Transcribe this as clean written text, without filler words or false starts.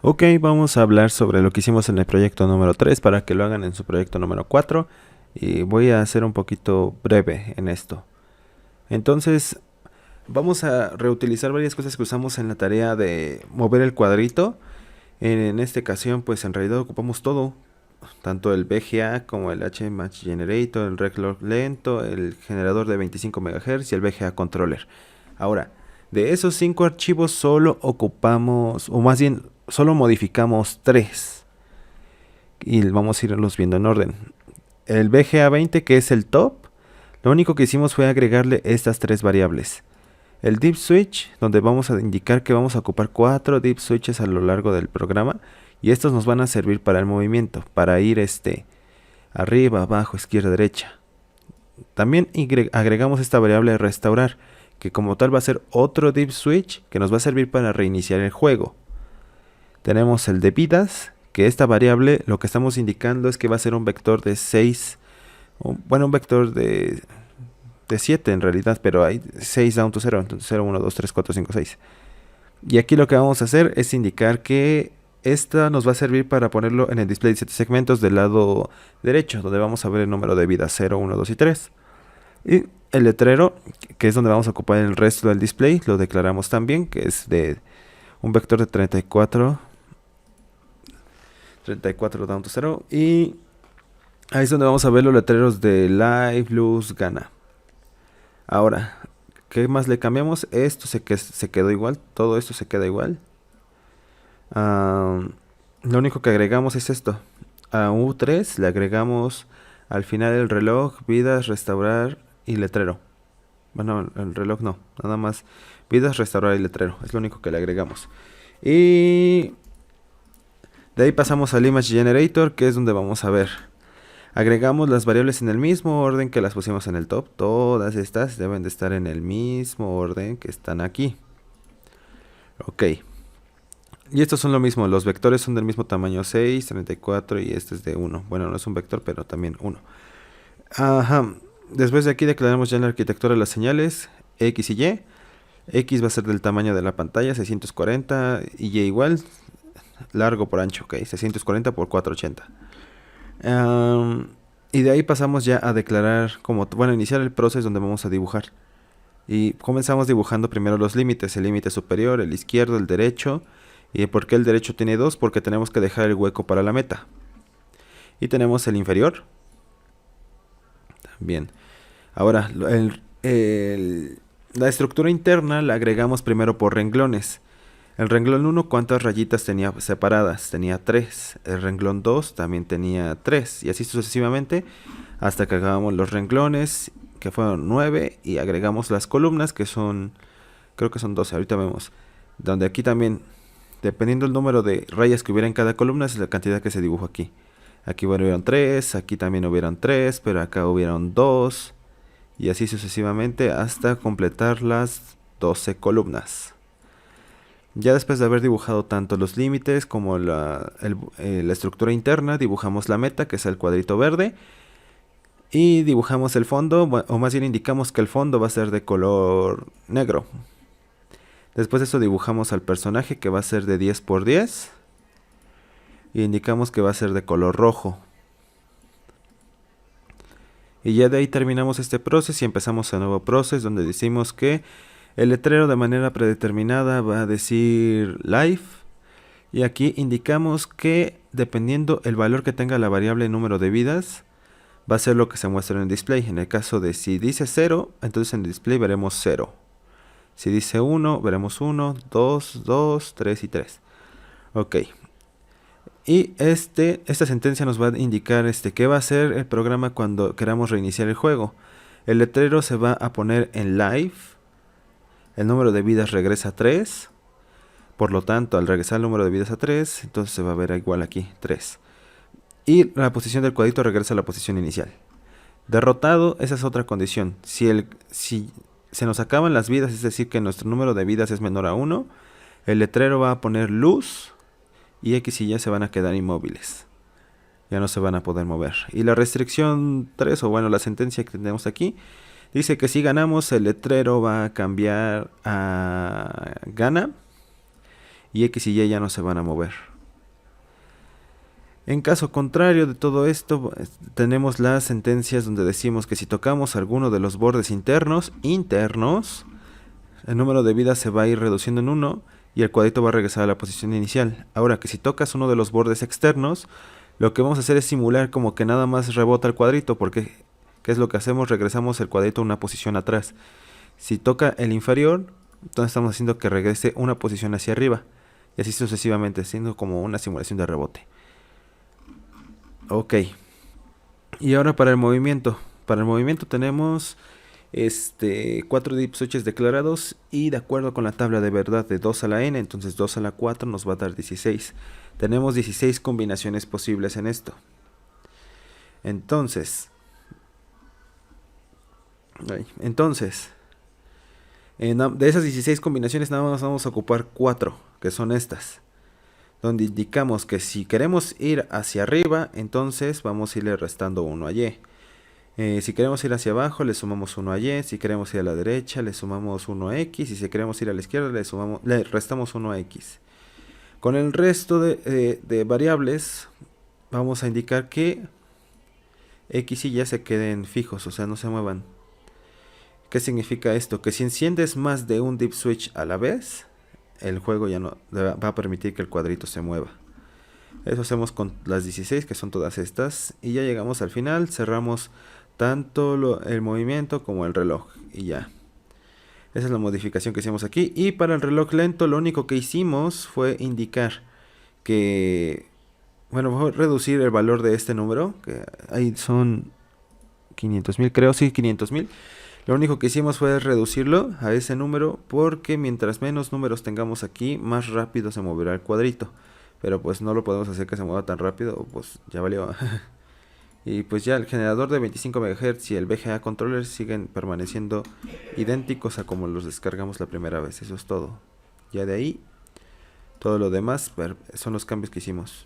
Ok, vamos a hablar sobre lo que hicimos en el proyecto número 3 para que lo hagan en su proyecto número 4 y voy a ser un poquito breve en esto. Entonces, vamos a reutilizar varias cosas que usamos en la tarea de mover el cuadrito. En esta ocasión, pues en realidad ocupamos todo, tanto el VGA como el HMatch Generator, el Reclog lento, el generador de 25 MHz y el VGA Controller. Ahora, de esos 5 archivos solo ocupamos, o más bien, solo modificamos 3 y vamos a irlos viendo en orden. El VGA20, que es el top, lo único que hicimos fue agregarle estas 3 variables. El Deep Switch, donde vamos a indicar que vamos a ocupar 4 Deep Switches a lo largo del programa y estos nos van a servir para el movimiento, para ir arriba, abajo, izquierda, derecha. También agregamos esta variable restaurar, que como tal va a ser otro Deep Switch que nos va a servir para reiniciar el juego. Tenemos el de vidas, que esta variable lo que estamos indicando es que va a ser un vector de 6, bueno, un vector de 7 en realidad, pero hay 6 down to 0, entonces 0, 1, 2, 3, 4, 5, 6. Y aquí lo que vamos a hacer es indicar que esta nos va a servir para ponerlo en el display de 7 segmentos del lado derecho, donde vamos a ver el número de vidas 0, 1, 2 y 3. Y el letrero, que es donde vamos a ocupar el resto del display, lo declaramos también, que es de un vector de 34 down to 0. Y ahí es donde vamos a ver los letreros de Live, Luz, Gana. Ahora, ¿qué más le cambiamos? Esto se quedó igual, todo esto se queda igual. Lo único que agregamos es esto. A U3 le agregamos al final el reloj, vidas, restaurar y letrero. Bueno, el reloj no, nada más vidas, restaurar y letrero. Es lo único que le agregamos. Y de ahí pasamos al Image Generator, que es donde vamos a ver. Agregamos las variables en el mismo orden que las pusimos en el top. Todas estas deben de estar en el mismo orden que están aquí. Ok. Y estos son lo mismo, los vectores son del mismo tamaño, 6, 34 y este es de 1. Bueno, no es un vector, pero también 1. Ajá. Después de aquí declaramos ya en la arquitectura las señales X y Y. X va a ser del tamaño de la pantalla, 640, y Y igual, largo por ancho, ok, 640 por 480. Y de ahí pasamos ya a declarar como, bueno, iniciar el proceso donde vamos a dibujar. Y comenzamos dibujando primero los límites, el límite superior, el izquierdo, el derecho. ¿Y por qué el derecho tiene 2? Porque tenemos que dejar el hueco para la meta. Y tenemos el inferior. Bien. Ahora, la estructura interna la agregamos primero por renglones. El renglón 1, ¿cuántas rayitas tenía separadas? Tenía 3. El renglón 2 también tenía 3. Y así sucesivamente hasta que acabamos los renglones, que fueron 9. Y agregamos las columnas, que son, creo que son 12. Ahorita vemos. Donde aquí también, dependiendo del número de rayas que hubiera en cada columna, es la cantidad que se dibuja aquí. Aquí hubieron 3, aquí también hubieron 3, pero acá hubieron 2. Y así sucesivamente hasta completar las 12 columnas. Ya después de haber dibujado tanto los límites como la estructura interna, dibujamos la meta, que es el cuadrito verde. Y dibujamos el fondo, o más bien indicamos que el fondo va a ser de color negro. Después de eso dibujamos al personaje, que va a ser de 10 por 10. Y indicamos que va a ser de color rojo. Y ya de ahí terminamos este proceso y empezamos el nuevo proceso, donde decimos que el letrero de manera predeterminada va a decir live. Y aquí indicamos que dependiendo el valor que tenga la variable número de vidas, va a ser lo que se muestra en el display. En el caso de si dice 0, entonces en el display veremos 0. Si dice 1, veremos 1, 2, 2, 3 y 3. Ok. Y esta sentencia nos va a indicar qué va a hacer el programa cuando queramos reiniciar el juego. El letrero se va a poner en live. El número de vidas regresa a 3. Por lo tanto, al regresar el número de vidas a 3, entonces se va a ver igual aquí, 3. Y la posición del cuadrito regresa a la posición inicial. Derrotado, esa es otra condición. Si se nos acaban las vidas, es decir, que nuestro número de vidas es menor a 1, el letrero va a poner luz y X y Y se van a quedar inmóviles. Ya no se van a poder mover. Y la restricción 3, o bueno, la sentencia que tenemos aquí, dice que si ganamos, el letrero va a cambiar a gana. y X y Y ya no se van a mover. En caso contrario de todo esto, tenemos las sentencias donde decimos que si tocamos alguno de los bordes internos, el número de vidas se va a ir reduciendo en 1 y el cuadrito va a regresar a la posición inicial. Ahora que si tocas uno de los bordes externos, lo que vamos a hacer es simular como que nada más rebota el cuadrito, porque ¿qué es lo que hacemos? Regresamos el cuadrito a una posición atrás. Si toca el inferior, entonces estamos haciendo que regrese una posición hacia arriba, y así sucesivamente, haciendo como una simulación de rebote. Ok. Y ahora para el movimiento. Para el movimiento tenemos 4 deep switches declarados y de acuerdo con la tabla de verdad de 2 a la n, entonces 2 a la 4 nos va a dar 16. Tenemos 16 combinaciones posibles en esto. Entonces, de esas 16 combinaciones nada más vamos a ocupar 4, que son estas, donde indicamos que si queremos ir hacia arriba, entonces vamos a irle restando 1 a Y. Si queremos ir hacia abajo, le sumamos 1 a Y. Si queremos ir a la derecha, le sumamos 1 a X. Y si queremos ir a la izquierda, le restamos 1 a X. Con el resto de variables, vamos a indicar que X y Y se queden fijos, o sea, no se muevan. ¿Qué significa esto? Que si enciendes más de un deep switch a la vez, el juego ya no va a permitir que el cuadrito se mueva. Eso hacemos con las 16, que son todas estas. Y ya llegamos al final, cerramos tanto el movimiento como el reloj. Y ya. Esa es la modificación que hicimos aquí. Y para el reloj lento, lo único que hicimos fue indicar que... Bueno, voy a reducir el valor de este número, que ahí son 500.000, creo, sí, 500.000. Lo único que hicimos fue reducirlo a ese número, porque mientras menos números tengamos aquí, más rápido se moverá el cuadrito. Pero pues no lo podemos hacer que se mueva tan rápido, pues ya valió. Y pues ya el generador de 25 MHz y el VGA controller siguen permaneciendo idénticos a como los descargamos la primera vez. Eso es todo. Ya de ahí, todo lo demás son los cambios que hicimos.